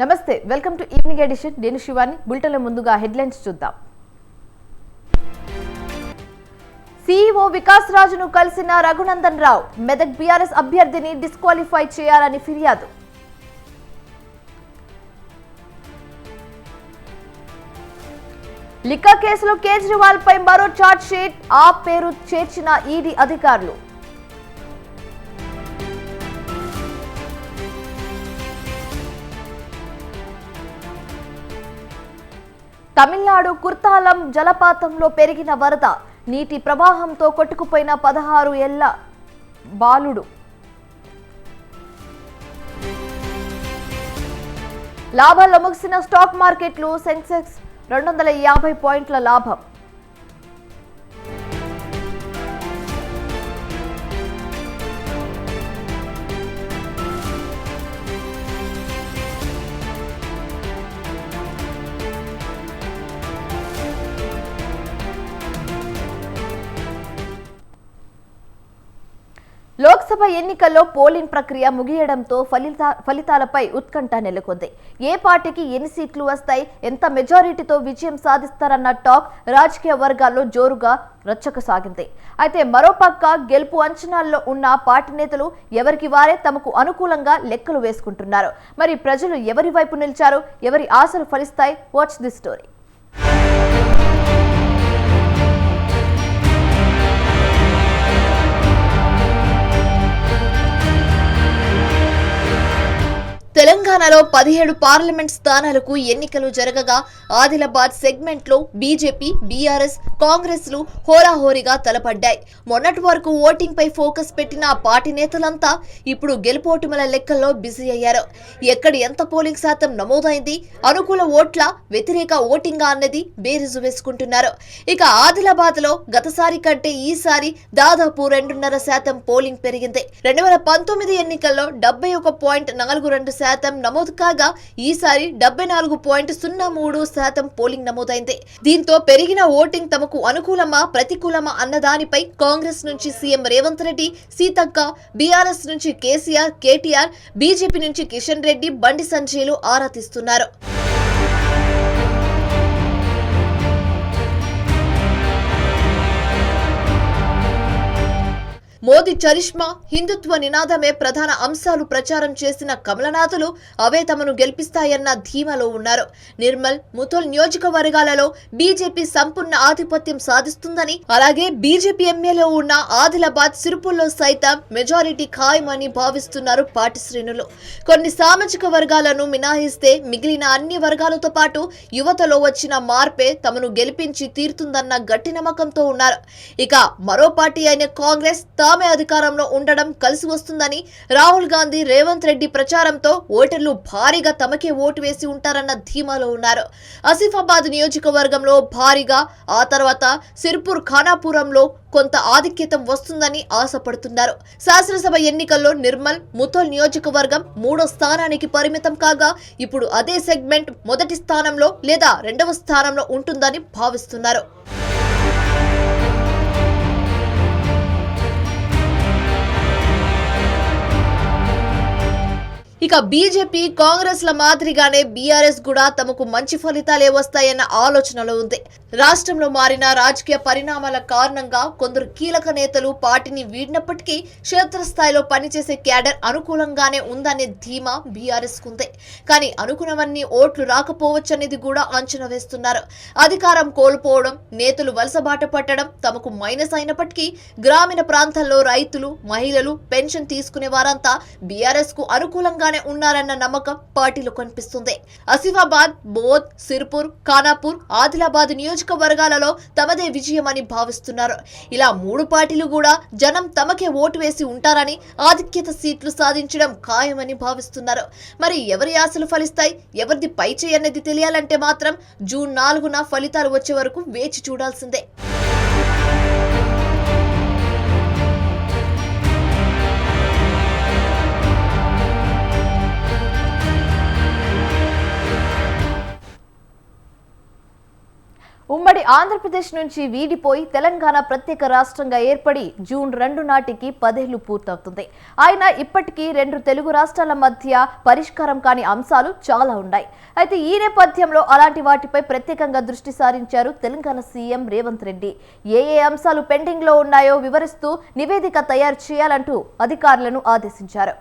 నమస్తే, welcome to evening edition. నేను శివాని. బులెటిన్ల ముందుగా హెడ్లైన్స్ చూద్దాం. సీఈఓ వికాస్ రాజును కలిసిన రఘునందన్ రావు. మెదక్ బీఆర్ఎస్ అభ్యర్థిని డిస్క్వాలిఫై చేయాలని ఫిర్యాదు. లిక్కా కేసులో కేజ్రీవాల్ పై మరో చార్జ్ షీట్. ఆ పేరు చేర్చిన ఈడీ అధికారులు. తమిళనాడు కుర్తాలం జలపాతంలో పెరిగిన వరద. నీటి ప్రవాహంతో కొట్టుకుపోయిన 16 ఏళ్ల బాలుడు. లాభాల్లో ముగిసిన స్టాక్ మార్కెట్లు. సెన్సెక్స్ 250 పాయింట్ల లాభం. లోక్సభ ఎన్నికల్లో పోలింగ్ ప్రక్రియ ముగియడంతో ఫలితాలపై ఉత్కంఠ నెలకొంది. ఏ పార్టీకి ఎన్ని సీట్లు వస్తాయి, ఎంత మెజారిటీతో విజయం సాధిస్తారన్న టాక్ రాజకీయ వర్గాల్లో జోరుగా రచ్చకసాగింది. అయితే మరోపక్క గెలుపు అంచనాల్లో ఉన్న పార్టీ నేతలు ఎవరికి వారే తమకు అనుకూలంగా లెక్కలు వేసుకుంటున్నారు. మరి ప్రజలు ఎవరి వైపు నిలిచారు, ఎవరి ఆశలు ఫలిస్తాయి? Watch the story. తెలంగాణలో 17 పార్లమెంట్ స్థానాలకు ఎన్నికలు జరగగా ఆదిలాబాద్ సెగ్మెంట్ లో బీజేపీ, బీఆర్ఎస్, కాంగ్రెస్ లు హోరాహోరీగా తలపడ్డాయి. మొన్నటి వరకు ఓటింగ్ పై ఫోకస్ పెట్టిన పార్టీ నేతలంతా ఇప్పుడు గెలుపోటుమల లెక్కల్లో బిజీ అయ్యారు. ఎక్కడ ఎంత పోలింగ్ శాతం నమోదైంది, అనుకూల ఓట్ల, వ్యతిరేక ఓటింగా అన్నది బేరీజు వేసుకుంటున్నారు. ఇక ఆదిలాబాద్ లో గతసారి కంటే ఈసారి దాదాపు 2.5% పోలింగ్ పెరిగింది. 2019 ఎన్నికల్లో 71.42% నమోదు కాగా ఈసారి 74.03% పోలింగ్ నమోదైంది. దీంతో పెరిగిన ఓటింగ్ తమకు అనుకూలమా, ప్రతికూలమా అన్నదానిపై కాంగ్రెస్ నుంచి సీఎం రేవంత్ రెడ్డి, సీతక్క, బీఆర్ఎస్ నుంచి కేసీఆర్, కేటీఆర్, బీజేపీ నుంచి కిషన్ రెడ్డి, బండి సంజయ్లు ఆరా తీస్తున్నారు. మోదీ చరిష్మా, హిందుత్వ నినాదమే ప్రధాన అంశాలు ప్రచారం చేసిన కమలనాథులు అవే తమను గెలిపిస్తాయన్న ధీమాలో ఉన్నారు. నిర్మల్, ముథోల్ నియోజకవర్గాలలో బీజేపీ సంపూర్ణ ఆధిపత్యం సాధిస్తుందని, అలాగే బీజేపీ ఎమ్మెల్యే ఉన్న ఆదిలాబాద్, సిరిపుల్లో సైతం మెజారిటీ ఖాయమని భావిస్తున్నారు పార్టీ శ్రేణులు. కొన్ని సామాజిక వర్గాలను మినహాయిస్తే మిగిలిన అన్ని వర్గాలతో పాటు యువతలో వచ్చిన మార్పే తమను గెలిపించి తీరుతుందన్న గట్టి నమ్మకంతో ఉన్నారు. ఇక మరో పార్టీ అయిన కాంగ్రెస్ తామే అధికారంలో ఉండడం కలిసి వస్తుందని రాహుల్ గాంధీ, రేవంత్ రెడ్డి ప్రచారంతో ఓటర్లు భారీగా తమకే ఓటు వేసి ఉంటారన్న ధీమాలో ఉన్నారు. ఆసిఫాబాద్ నియోజకవర్గంలో భారీగా, ఆ తర్వాత సిర్పూర్, ఖానాపురంలో కొంత ఆధిక్యతం వస్తుందని ఆశపడుతున్నారు. శాసనసభ ఎన్నికల్లో నిర్మల్, ముథోల్ నియోజకవర్గం 3వ స్థానానికి పరిమితం కాగా ఇప్పుడు అదే సెగ్మెంట్ మొదటి స్థానంలో లేదా 2వ స్థానంలో ఉంటుందని భావిస్తున్నారు. ఇక బీజేపీ, కాంగ్రెస్ ల మాదిరిగానే బీఆర్ఎస్ కూడా తమకు మంచి ఫలితాలే వస్తాయన్న ఆలోచనలో ఉంది. రాష్ట్రంలో మారిన రాజకీయ పరిణామాల కారణంగా కొందరు కీలక నేతలు పార్టీని వీడినప్పటికీ క్షేత్రస్థాయిలో పనిచేసే క్యాడర్ అనుకూలంగానే ఉందనే ధీమా బీఆర్ఎస్ కుంది. కానీ అనుకున్నవన్నీ ఓట్లు రాకపోవచ్చనేది కూడా అంచనా వేస్తున్నారు. అధికారం కోల్పోవడం, నేతలు వలసబాట పట్టడం తమకు మైనస్ అయినప్పటికీ గ్రామీణ ప్రాంతాల్లో రైతులు, మహిళలు, పెన్షన్ తీసుకునే వారంతా బీఆర్ఎస్ కు అనుకూలంగానే ఉన్నారన్న నమ్మకం పార్టీలో కనిపిస్తుంది. ఆసిఫాబాద్, బోధ్, సిర్పూర్, ఖానాపూర్, ఆదిలాబాద్ నియోజకవర్గాలలో తమదే విజయమని భావిస్తున్నారు. ఇలా 3 పార్టీలు కూడా జనం తమకే ఓటు వేసి ఉంటారని, ఆధిక్యత సీట్లు సాధించడం ఖాయమని భావిస్తున్నారు. మరి ఎవరి ఆశలు ఫలిస్తాయి, ఎవరిది పై చేయి అనేది తెలియాలంటే మాత్రం జూన్ 4న ఫలితాలు వచ్చే వరకు వేచి చూడాల్సిందే. ఉమ్మడి ఆంధ్రప్రదేశ్ నుంచి వీడిపోయి తెలంగాణ ప్రత్యేక రాష్ట్రంగా ఏర్పడి జూన్ 2 నాటికి 10 ఏళ్లు పూర్తవుతుంది. అయినా ఇప్పటికీ రెండు తెలుగు రాష్ట్రాల మధ్య పరిష్కారం కాని అంశాలు చాలా ఉన్నాయి. అయితే ఈ నేపథ్యంలో అలాంటి వాటిపై ప్రత్యేకంగా దృష్టి సారించారు తెలంగాణ సీఎం రేవంత్ రెడ్డి. ఏ అంశాలు పెండింగ్ లో ఉన్నాయో వివరిస్తూ నివేదిక తయారు చేయాలంటూ అధికారులను ఆదేశించారు.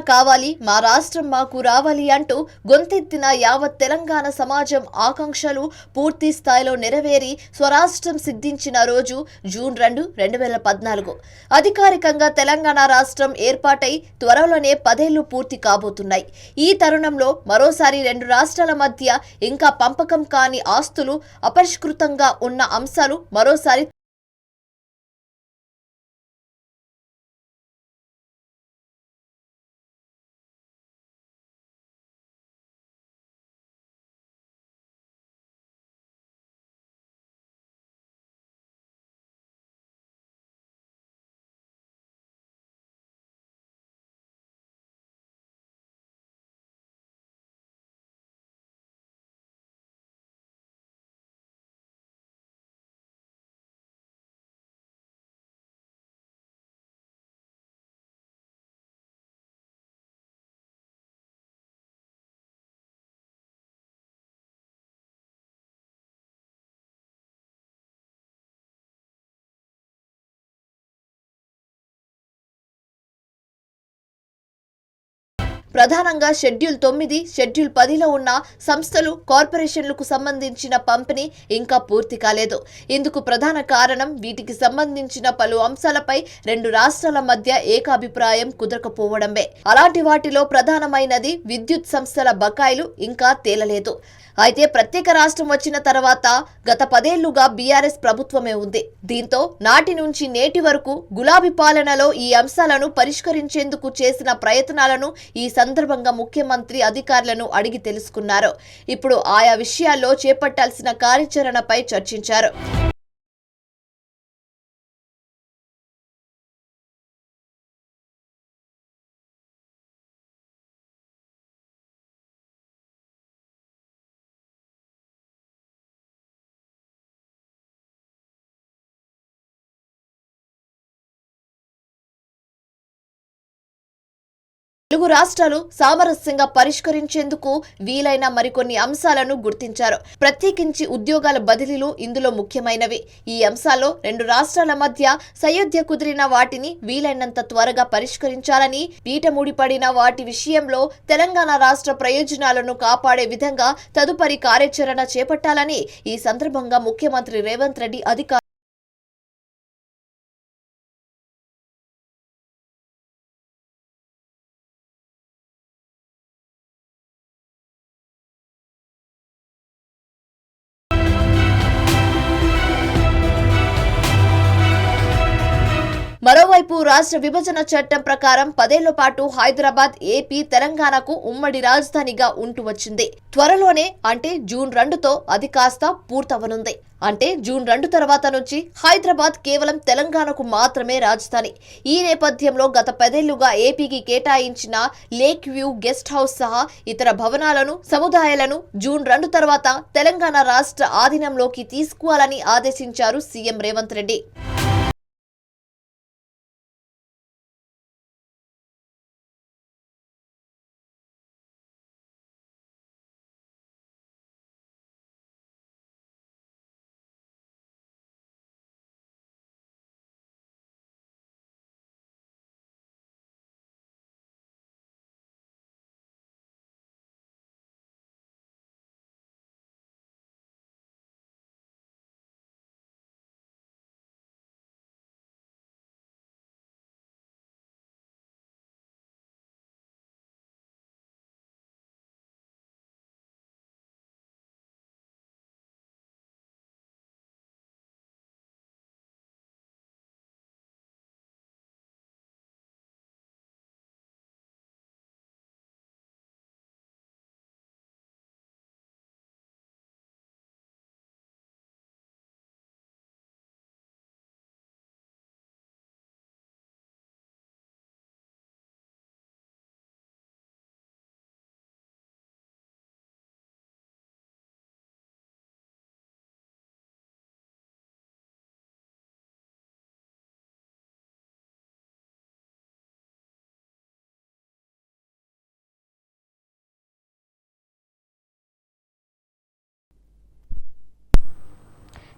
కావాలి, మా రాష్ట్రం మాకు రావాలి అంటూ గొంతెత్తిన యావత్ తెలంగాణ సమాజం ఆకాంక్షలు పూర్తి స్థాయిలో నెరవేరి స్వరాష్ట్రం సిద్ధించిన రోజు జూన్ 2, 2014. అధికారికంగా తెలంగాణ రాష్ట్రం ఏర్పాటై త్వరలోనే 10 ఏళ్లు పూర్తి కాబోతున్నాయి. ఈ తరుణంలో మరోసారి రెండు రాష్ట్రాల మధ్య ఇంకా పంపకం కాని ఆస్తులు, అపరిష్కృతంగా ఉన్న అంశాలు మరోసారి ప్రధానంగా షెడ్యూల్ 9, షెడ్యూల్ 10లో ఉన్న సంస్థలు, కార్పొరేషన్లకు సంబంధించిన పంపిణీ ఇంకా పూర్తి కాలేదు. ఇందుకు ప్రధాన కారణం వీటికి సంబంధించిన పలు అంశాలపై రెండు రాష్ట్రాల మధ్య ఏకాభిప్రాయం కుదరకపోవడమే. అలాంటి వాటిలో ప్రధానమైనది విద్యుత్ సంస్థల బకాయిలు ఇంకా తేలలేదు. అయితే ప్రత్యేక రాష్ట్రం వచ్చిన తర్వాత గత 10 ఏళ్లుగా బీఆర్ఎస్ ప్రభుత్వమే ఉంది. దీంతో నాటి నుంచి నేటి వరకు గులాబీ పాలనలో ఈ అంశాలను పరిష్కరించేందుకు చేసిన ప్రయత్నాలను ఈ సందర్భంగా ముఖ్యమంత్రి అధికారులను అడిగి తెలుసుకున్నారు. ఇప్పుడు ఆయా విషయాల్లో చేపట్టాల్సిన కార్యాచరణపై చర్చించారు. తెలుగు రాష్ట్రాలు సామరస్యంగా పరిష్కరించేందుకు వీలైన మరికొన్ని అంశాలను గుర్తించారు. ప్రత్యేకించి ఉద్యోగాల బదిలీలు ఇందులో ముఖ్యమైనవి. ఈ అంశాల్లో రెండు రాష్ట్రాల మధ్య సయోధ్య కుదిరిన వాటిని వీలైనంత త్వరగా పరిష్కరించాలని, పీట ముడిపడిన వాటి విషయంలో తెలంగాణ రాష్ట్ర ప్రయోజనాలను కాపాడే విధంగా తదుపరి కార్యాచరణ చేపట్టాలని ఈ సందర్భంగా ముఖ్యమంత్రి రేవంత్ రెడ్డి అధికారులు మరోవైపు రాష్ట్ర విభజన చట్టం ప్రకారం 10 ఏళ్ల పాటు హైదరాబాద్, ఏపీ, తెలంగాణకు ఉమ్మడి రాజధానిగా ఉంటూ వచ్చింది. త్వరలోనే అంటే జూన్ 2తో అది కాస్త పూర్తవనుంది. అంటే జూన్ 2 తర్వాత నుంచి హైదరాబాద్ కేవలం తెలంగాణకు మాత్రమే రాజధాని. ఈ నేపథ్యంలో గత 10 ఏళ్లుగా ఏపీకి కేటాయించిన లేక్ వ్యూ గెస్ట్ హౌస్ సహా ఇతర భవనాలను, సముదాయాలను జూన్ 2 తర్వాత తెలంగాణ రాష్ట్ర ఆధీనంలోకి తీసుకోవాలని ఆదేశించారు సీఎం రేవంత్ రెడ్డి.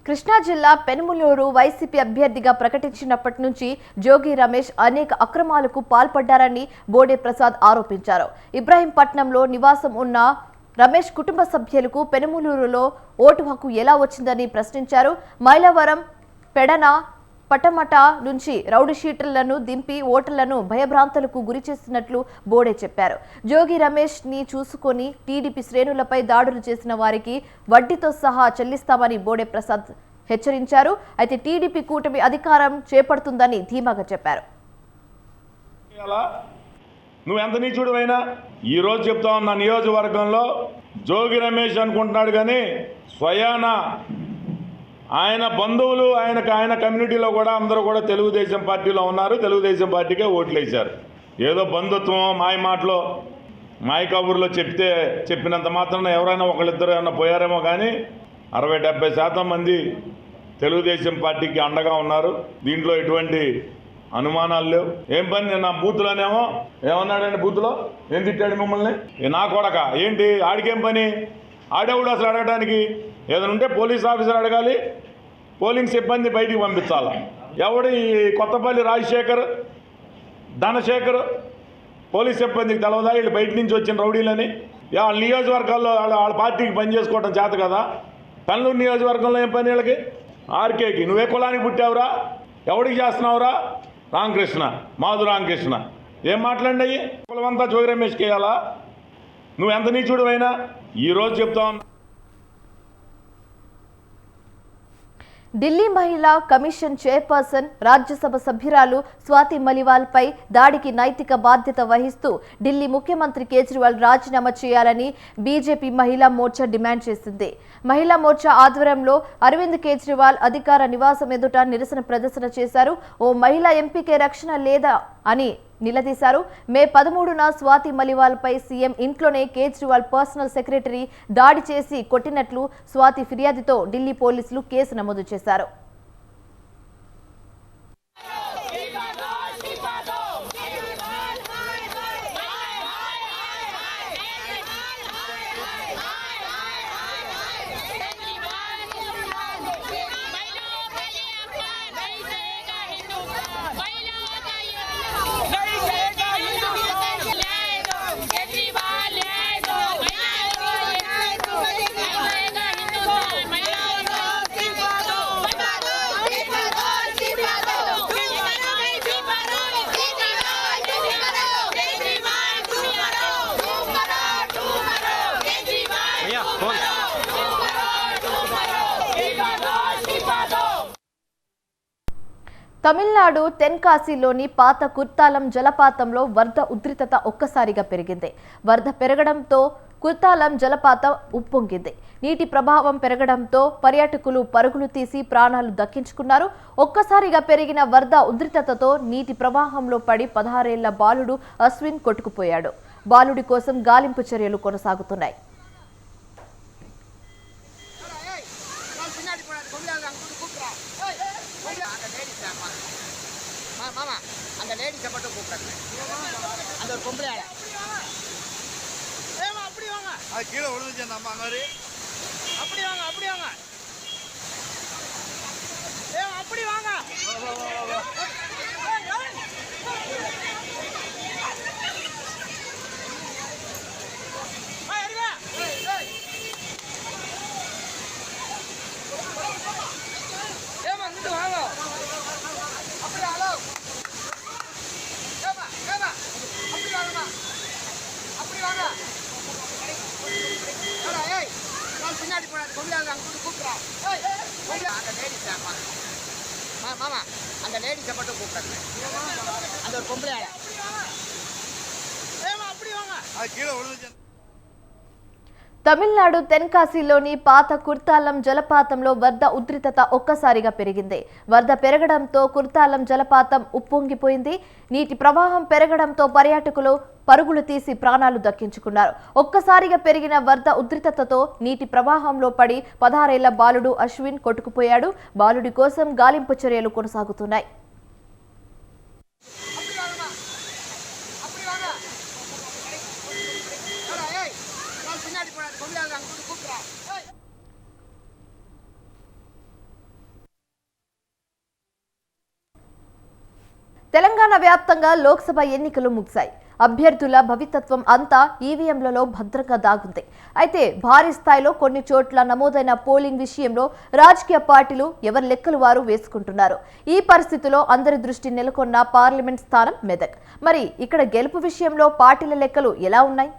కృష్ణా జిల్లా పెనుమలూరు వైసీపీ అభ్యర్థిగా ప్రకటించినప్పటి నుంచి జోగి రమేష్ అనేక అక్రమాలకు పాల్పడ్డారని బోడే ప్రసాద్ ఆరోపించారు. ఇబ్రాహీంపట్నంలో నివాసం ఉన్న రమేష్ కుటుంబ సభ్యులకు పెనుమలూరులో ఓటు హక్కు ఎలా వచ్చిందని ప్రశ్నించారు. మైలవరం, పెడన, పటమట నుంచి రౌడీ షీటర్లను దింపి ఓటర్లను భయభ్రాంతులకు గురి చేస్తున్నట్లు బోడే చెప్పారు. జోగి రమేష్ ని చూసుకొని టీడీపీ శ్రేణులపై దాడులు చేసిన వారికి వడ్డీతో సహా చెల్లిస్తామని బోడే ప్రసాద్ హెచ్చరించారు. అయితే టీడీపీ కూటమి అధికారం చేపడుతుందని ధీమాగా చెప్పారు. నువ్వు ఎంత నీచుడువైనా ఈ రోజు చెప్తా ఉన్న నియోజకవర్గంలో జోగి రమేష్ అనుకుంటున్నాడు, కానీ స్వయాన ఆయన బంధువులు ఆయన కమ్యూనిటీలో కూడా అందరూ కూడా తెలుగుదేశం పార్టీలో ఉన్నారు. తెలుగుదేశం పార్టీకే ఓట్లు వేశారు. ఏదో బంధుత్వం మాయ మాటలో మాయ కబుర్లో చెప్పినంత మాత్రాన ఎవరైనా ఒకళ్ళిద్దరు ఏమన్నా పోయారేమో, కానీ 60-70% మంది తెలుగుదేశం పార్టీకి అండగా ఉన్నారు. దీంట్లో ఎటువంటి అనుమానాలు లేవు. ఏం పని నేను నా బూత్లోనేమో ఏమన్నాడండి, బూత్లో ఏం తిట్టాడు మిమ్మల్ని, నా కొడక ఏంటి, ఆడికేం పని, ఆడేవుడు అసలు అడగడానికి ఏదైనా ఉంటే పోలీస్ ఆఫీసర్ అడగాలి, పోలింగ్ సిబ్బంది బయటికి పంపించాలి. ఎవడు ఈ కొత్తపల్లి రాజశేఖర్, ధనశేఖర్ పోలీస్ సిబ్బందికి తెలవదా వీళ్ళు బయట నుంచి వచ్చిన రౌడీలని? వాళ్ళ నియోజకవర్గాల్లో వాళ్ళ పార్టీకి పని చేసుకోవడం చేత కదా. పెనలూరు నియోజకవర్గంలో ఏం పని వీళ్ళకి? ఆర్కేకి నువ్వే కులానికి పుట్టావురా, ఎవడికి చేస్తున్నావురా? రామకృష్ణ, మాధు రామకృష్ణ ఏం మాట్లాడినాయి? కులమంతా జోగి రమేష్కి వేయాలా? నువ్వు ఎంత నీచుడువైనా ఈరోజు చెప్తా ఉన్నా. ఢిల్లీ మహిళా కమిషన్ చైర్పర్సన్, రాజ్యసభ సభ్యురాలు స్వాతి మలివాల్ పై దాడికి నైతిక బాధ్యత వహిస్తూ ఢిల్లీ ముఖ్యమంత్రి కేజ్రీవాల్ రాజీనామా చేయాలని బీజేపీ మహిళా మోర్చా డిమాండ్ చేసింది. మహిళా మోర్చా ఆధ్వర్యంలో అరవింద్ కేజ్రీవాల్ అధికార నివాసం ఎదుట నిరసన ప్రదర్శన చేశారు. ఓ మహిళా ఎంపీకే రక్షణ లేదా అని నిలదీశారు. మే 13న స్వాతి మలివాల్ పై సీఎం ఇంట్లోనే కేజ్రీవాల్ పర్సనల్ సెక్రటరీ దాడి చేసి కొట్టినట్లు స్వాతి ఫిర్యాదుతో ఢిల్లీ పోలీసులు కేసు నమోదు చేశారు. తమిళనాడు తెన్కాశీలోని పాత కుర్తాలం జలపాతంలో వరద ఉధృతత ఒక్కసారిగా పెరిగింది. వరద పెరగడంతో కుర్తాలం జలపాతం ఉప్పొంగింది. నీటి ప్రభావం పెరగడంతో పర్యాటకులు పరుగులు తీసి ప్రాణాలు దక్కించుకున్నారు. ఒక్కసారిగా పెరిగిన వరద ఉధృతతతో నీటి ప్రవాహంలో పడి 16 ఏళ్ల బాలుడు అశ్విన్ కొట్టుకుపోయాడు. బాలుడి కోసం గాలింపు చర్యలు కొనసాగుతున్నాయి. மாமா அந்த லேடிஸை மட்டும் கூப்பிடுறேன். அந்த ஒரு பொம்பளை ஆளை ஏமா அப்படி வாங்க, அது கீழே விழுந்துச்சு நம்ம அங்கே அப்படி வாங்க, அப்படி வாங்க ஏமா அப்படி வாங்க. ஏமா இங்கிட்டு வாங்க, அப்படி ஆளோ ஏமா ஏமா அப்படி வாங்கம்மா, அப்படி வாங்க. ஏய் நான் பின்னாடி போனாது பொம்பளையாங்க அங்கே கூப்பிட்றா. அந்த லேடிஸ் மாமா அந்த லேடிஸை மட்டும் கூப்பிட்றேன். அந்த ஒரு பொம்பளை ஆளை ஏமா அப்படி வாங்க, அது கீழே விழுந்துச்சு. తమిళనాడు తెన్కాశీలోని పాత కుర్తాలం జలపాతంలో వరద ఉధృతత ఒక్కసారిగా పెరిగింది. వరద పెరగడంతో కుర్తాలం జలపాతం ఉప్పొంగిపోయింది. నీటి ప్రవాహం పెరగడంతో పర్యాటకులు పరుగులు తీసి ప్రాణాలు దక్కించుకున్నారు. ఒక్కసారిగా పెరిగిన వరద ఉధృతతతో నీటి ప్రవాహంలో పడి 16 ఏళ్ల బాలుడు అశ్విన్ కొట్టుకుపోయాడు. బాలుడి కోసం గాలింపు చర్యలు కొనసాగుతున్నాయి. తెలంగాణ వ్యాప్తంగా లోక్సభ ఎన్నికలు ముగిశాయి. అభ్యర్థుల భవితత్వం అంతా ఈవీఎంలలో భద్రంగా దాగుంది. అయితే భారీ స్థాయిలో కొన్ని చోట్ల నమోదైన పోలింగ్ విషయంలో రాజకీయ పార్టీలు ఎవరి లెక్కలు వారు వేసుకుంటున్నారు. ఈ పరిస్థితిలో అందరి దృష్టి నెలకొన్న పార్లమెంట్ స్థానం మెదక్. మరి ఇక్కడ గెలుపు విషయంలో పార్టీల లెక్కలు ఎలా ఉన్నాయి?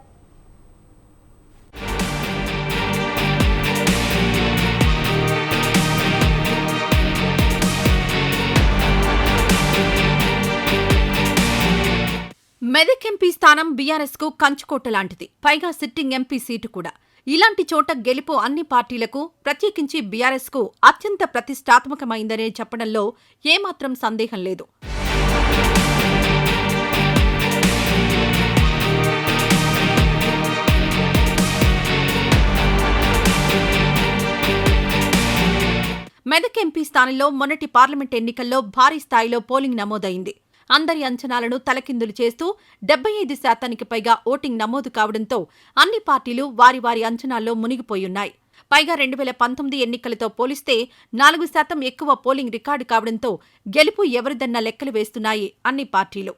మెదక్ ఎంపీ స్థానం బీఆర్ఎస్ కు కంచుకోట లాంటిది. పైగా సిట్టింగ్ ఎంపీ సీటు కూడా. ఇలాంటి చోట గెలుపు అన్ని పార్టీలకు, ప్రత్యేకించి బీఆర్ఎస్ కు అత్యంత ప్రతిష్టాత్మకమైందనే చెప్పడంలో ఏమాత్రం సందేహం లేదు. మెదక్ ఎంపీ స్థానంలో మొన్నటి పార్లమెంట్ ఎన్నికల్లో భారీ స్థాయిలో పోలింగ్ నమోదైంది. అందరి అంచనాలను తలకిందులు చేస్తూ 75% పైగా ఓటింగ్ నమోదు కావడంతో అన్ని పార్టీలు వారి వారి అంచనాల్లో మునిగిపోయున్నాయి. పైగా 2019 ఎన్నికలతో పోలిస్తే 4% ఎక్కువ పోలింగ్ రికార్డు కావడంతో గెలుపు ఎవరిదన్న లెక్కలు వేస్తున్నాయి అన్ని పార్టీలు.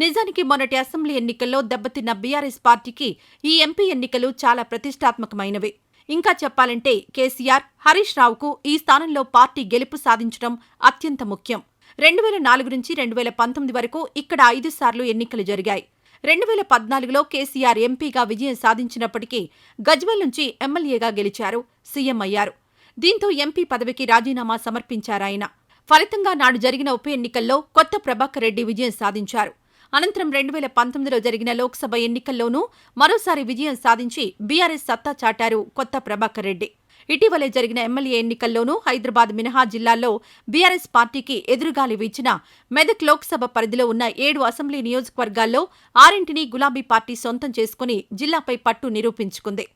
నిజానికి మొన్నటి అసెంబ్లీ ఎన్నికల్లో దెబ్బతిన్న బీఆర్ఎస్ పార్టీకి ఈ ఎంపీ ఎన్నికలు చాలా ప్రతిష్టాత్మకమైనవి. ఇంకా చెప్పాలంటే కేసీఆర్, హరీష్ రావుకు ఈ స్థానంలో పార్టీ గెలుపు సాధించడం అత్యంత ముఖ్యం. 2004 నుంచి 2019 వరకు ఇక్కడ 5 సార్లు ఎన్నికలు జరిగాయి. 2014లో కేసీఆర్ ఎంపీగా విజయం సాధించినప్పటికీ గజ్వేల్ నుంచి ఎమ్మెల్యేగా గెలిచారు, సీఎం అయ్యారు. దీంతో ఎంపీ పదవికి రాజీనామా సమర్పించారాయన. ఫలితంగా నాడు జరిగిన ఉప ఎన్నికల్లో కొత్త ప్రభాకర్ రెడ్డి విజయం సాధించారు. అనంతరం 2019లో జరిగిన లోక్సభ ఎన్నికల్లోనూ మరోసారి విజయం సాధించి బీఆర్ఎస్ సత్తా చాటారు కొత్త ప్రభాకర్ రెడ్డి. ఇటీవలే జరిగిన ఎమ్మెల్యే ఎన్నికల్లోనూ హైదరాబాద్ మినహా జిల్లాల్లో బీఆర్ఎస్ పార్టీకి ఎదురుగాలి వీచిన మెదక్ లోక్సభ పరిధిలో ఉన్న 7 అసెంబ్లీ నియోజకవర్గాల్లో 6 గులాబీ పార్టీ సొంతం చేసుకుని జిల్లాపై పట్టు నిరూపించుకుంది.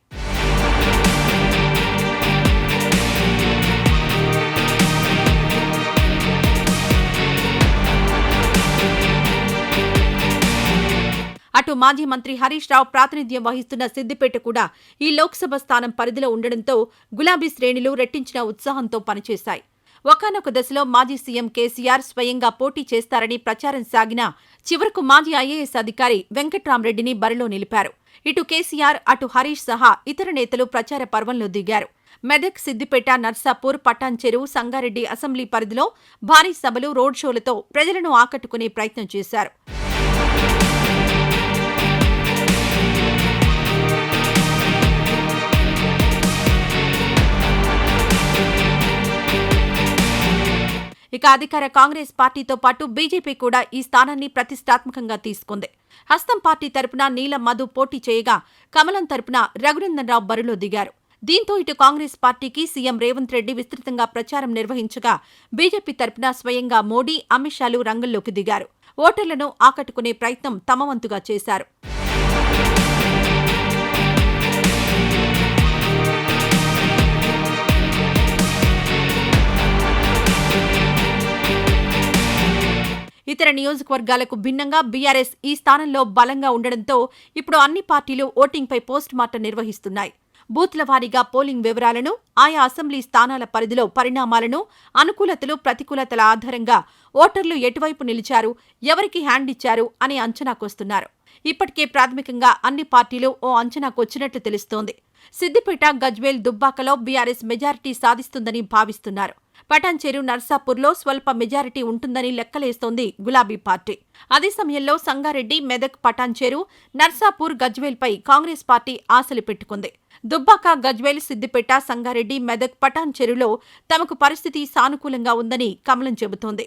అటు మాజీ మంత్రి హరీష్ రావు ప్రాతినిధ్యం వహిస్తున్న సిద్దిపేట కూడా ఈ లోక్సభ స్థానం పరిధిలో ఉండడంతో గులాబీ శ్రేణులు రెట్టించిన ఉత్సాహంతో పనిచేశాయి. ఒకానొక దశలో మాజీ సీఎం కేసీఆర్ స్వయంగా పోటీ చేస్తారని ప్రచారం సాగినా చివరకు మాజీ ఐఏఎస్ అధికారి వెంకట్రామరెడ్డిని బరిలో నిలిపారు. ఇటు కేసీఆర్, అటు హరీష్ సహా ఇతర నేతలు ప్రచార పర్వంలో దిగారు. మెదక్, సిద్దిపేట, నర్సాపూర్, పటాన్చెరు, సంగారెడ్డి అసెంబ్లీ పరిధిలో భారీ సభలు, రోడ్ షోలతో ప్రజలను ఆకట్టుకునే ప్రయత్నం చేశారు. ఇక అధికార కాంగ్రెస్ పార్టీతో పాటు బీజేపీ కూడా ఈ స్థానాన్ని ప్రతిష్టాత్మకంగా తీసుకుంది. హస్తం పార్టీ తరపున నీలం మధు పోటీ చేయగా కమలం తరపున రఘునందన్ రావు బరిలో దిగారు. దీంతో ఇటు కాంగ్రెస్ పార్టీకి సీఎం రేవంత్ రెడ్డి విస్తృతంగా ప్రచారం నిర్వహించగా బీజేపీ తరపున స్వయంగా మోడీ, అమిత్ షాలు రంగంలోకి దిగారు. ఓటర్లను ఆకట్టుకునే ప్రయత్నం తమ వంతుగా చేశారు. ఇతర నియోజకవర్గాలకు భిన్నంగా బీఆర్ఎస్ ఈ స్థానంలో బలంగా ఉండడంతో ఇప్పుడు అన్ని పార్టీలు ఓటింగ్పై పోస్ట్ మార్టం నిర్వహిస్తున్నాయి. బూత్ల వారీగా పోలింగ్ వివరాలను, ఆయా అసెంబ్లీ స్థానాల పరిధిలో పరిణామాలను, అనుకూలతలు, ప్రతికూలతల ఆధారంగా ఓటర్లు ఎటువైపు నిలిచారు, ఎవరికి హ్యాండ్ ఇచ్చారు అని అంచనాకొస్తున్నారు. ఇప్పటికే ప్రాథమికంగా అన్ని పార్టీలు ఓ అంచనాకొచ్చినట్లు తెలుస్తోంది. సిద్దిపేట, గజ్వేల్, దుబ్బాకలో బీఆర్ఎస్ మెజారిటీ సాధిస్తుందని భావిస్తున్నారు. పటాన్చెరు, నర్సాపూర్లో స్వల్ప మెజారిటీ ఉంటుందని లెక్కలేస్తోంది గులాబీ పార్టీ. అదే సమయంలో సంగారెడ్డి, మెదక్, పటాన్చెరు, నర్సాపూర్, గజ్వేల్పై కాంగ్రెస్ పార్టీ ఆశలు పెట్టుకుంది. దుబ్బాక, గజ్వేల్, సిద్దిపేట, సంగారెడ్డి, మెదక్, పటాన్చెరులో తమకు పరిస్థితి సానుకూలంగా ఉందని కమలం చెబుతోంది.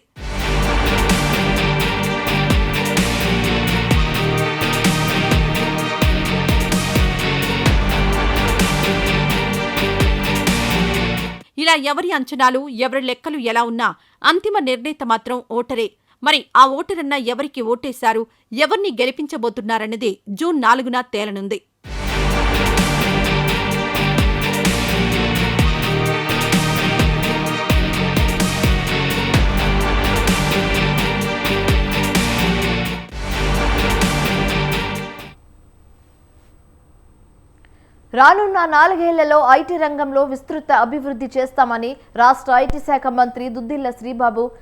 ఇలా ఎవరి అంచనాలు, ఎవరి లెక్కలు ఎలా ఉన్నా అంతిమ నిర్ణేత మాత్రం ఓటరే. మరి ఆ ఓటరన్నా ఎవరికి ఓటేశారు, ఎవరిని గెలిపించబోతున్నారన్నది జూన్ 4న తేలనుంది. రానున్న 4 ఏళ్లలో ఐటీ రంగంలో విస్తృత అభివృద్ధి చేస్తామని రాష్ట్ర ఐటీ శాఖ మంత్రి దుద్దిళ్ల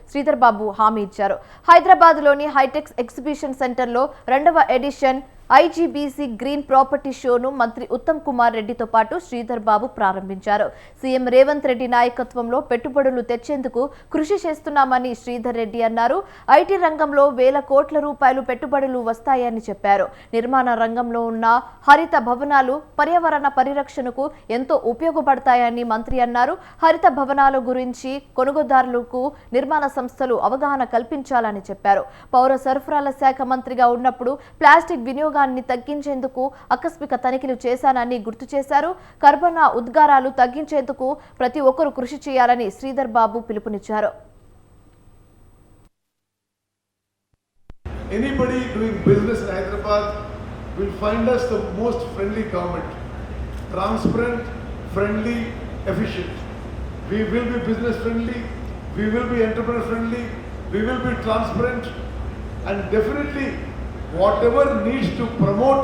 శ్రీధర్ బాబు హామీ ఇచ్చారు. హైదరాబాద్లోని హైటెక్స్ ఎగ్జిబిషన్ సెంటర్లో 2వ ఎడిషన్ ఐజీబీసీ గ్రీన్ ప్రాపర్టీ షోను మంత్రి ఉత్తమ్ కుమార్ రెడ్డితో పాటు శ్రీధర్ బాబు ప్రారంభించారు. సీఎం రేవంత్ రెడ్డి నాయకత్వంలో పెట్టుబడులు తెచ్చేందుకు కృషి చేస్తున్నామని శ్రీధర్ రెడ్డి అన్నారు. ఐటీ రంగంలో వేల కోట్ల రూపాయలు పెట్టుబడులు వస్తాయని చెప్పారు. నిర్మాణ రంగంలో ఉన్న హరిత భవనాలు పర్యావరణ పరిరక్షణకు ఎంతో ఉపయోగపడతాయని మంత్రి అన్నారు. హరిత భవనాల గురించి కొనుగోదారులకు నిర్మాణ సంస్థలు అవగాహన కల్పించాలని చెప్పారు. పౌర సరఫరాల శాఖ మంత్రిగా ఉన్నప్పుడు ప్లాస్టిక్ వినియోగ తగ్గించేందుకు ఆకస్మిక తనిఖీలు చేశానని గుర్తు చేశారు. కర్బన ఉద్గారాలు తగ్గించేందుకు ప్రతి ఒక్కరూ కృషి చేయాలని శ్రీధర్ బాబు పిలుపునిచ్చారు. Anybody doing business in Hyderabad will find us the most friendly government, transparent, friendly, efficient. We will be business friendly, we will be entrepreneur friendly, we will be transparent, and definitely whatever needs to promote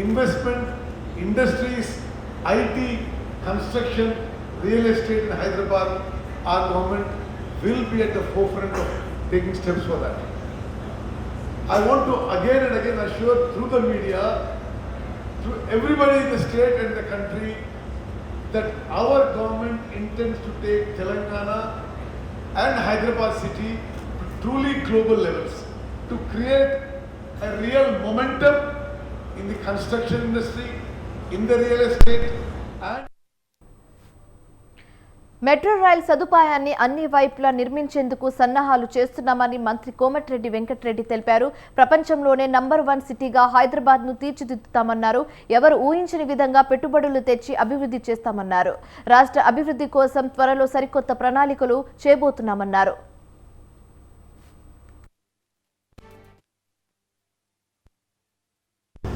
investment, industries, IT, construction, real estate in Hyderabad, our government will be at the forefront of taking steps for that. I want to again and again assure through the media, through everybody in the state and the country, that our government intends to take Telangana and Hyderabad city to truly global levels, to create a real momentum in the construction industry, in the real estate and metro rail సదుపాయాన్ని అన్ని వైపులా నిర్మించేందుకు సన్నాహాలు చేస్తున్నామని మంత్రి కోమటిరెడ్డి వెంకటరెడ్డి తెలిపారు. ప్రపంచంలోనే number 1 సిటీగా హైదరాబాద్ను తీర్చిదిద్దుతామన్నారు. ఎవరు ఊహించని విధంగా పెట్టుబడులు తెచ్చి అభివృద్ధి చేస్తామన్నారు. రాష్ట్ర అభివృద్ధి కోసం త్వరలో సరికొత్త ప్రణాళికలు చేయబోతున్నామన్నారు.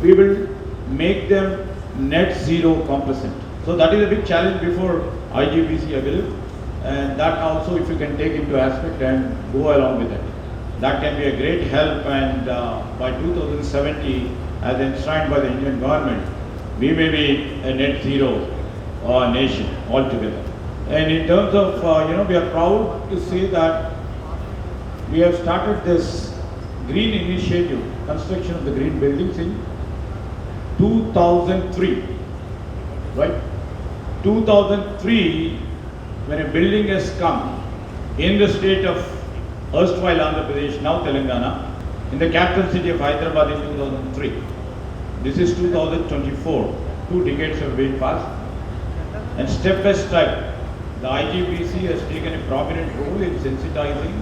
We will make them net zero complacent. So that is a big challenge before IGBC, I believe, and that also if you can take into aspect and go along with it, that can be a great help. And by 2070, as enshrined by the Indian government, we may be a net zero nation altogether. And in terms of, we are proud to say that we have started this green initiative, construction of the green buildings in 2003, right? 2003, when a building has come in the state of erstwhile Andhra Pradesh, now Telangana, in the capital city of Hyderabad in 2003. This is 2024. 2 decades have been passed. And step by step, the IGBC has taken a prominent role in sensitizing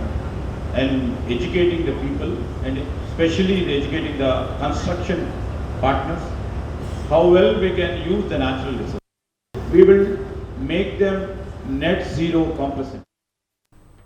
and educating the people, and especially in educating the construction partners, how well we can use the natural resources. We will make them net zero complacent.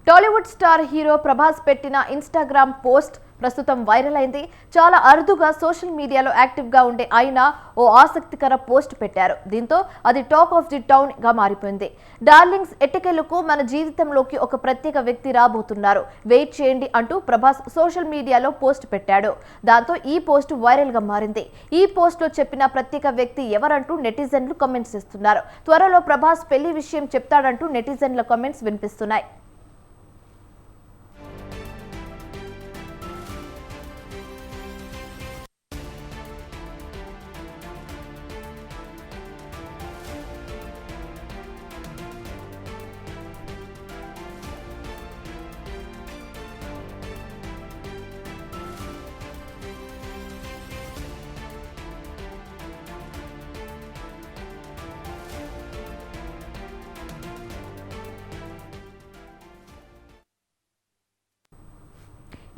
Tollywood star hero Prabhas పెట్టిన Instagram post ప్రస్తుతం viral అయింది. చాలా అరుదుగా social మీడియాలో యాక్టివ్గా ఉండే ఆయన ఓ ఆసక్తికర పోస్ట్ పెట్టారు. దీంతో అది టాక్ ఆఫ్ ది టౌన్ గా మారిపోయింది. డార్లింగ్స్ ఎట్టకేలకు మన జీవితంలోకి ఒక ప్రత్యేక వ్యక్తి రాబోతున్నారు, వెయిట్ చేయండి అంటూ ప్రభాస్ సోషల్ మీడియాలో పోస్ట్ పెట్టాడు. దాంతో ఈ పోస్ట్ వైరల్ గా మారింది. ఈ పోస్ట్ లో చెప్పిన ప్రత్యేక వ్యక్తి ఎవరంటూ నెటిజన్లు కామెంట్స్ ఇస్తున్నారు. త్వరలో ప్రభాస్ పెళ్లి విషయం చెప్తాడంటూ నెటిజన్ల కామెంట్స్ వినిపిస్తున్నాయి.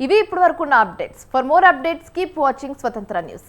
ఇవి ఇప్పటివరకు ఉన్న updates. For more updates keep watching స్వతంత్ర న్యూస్.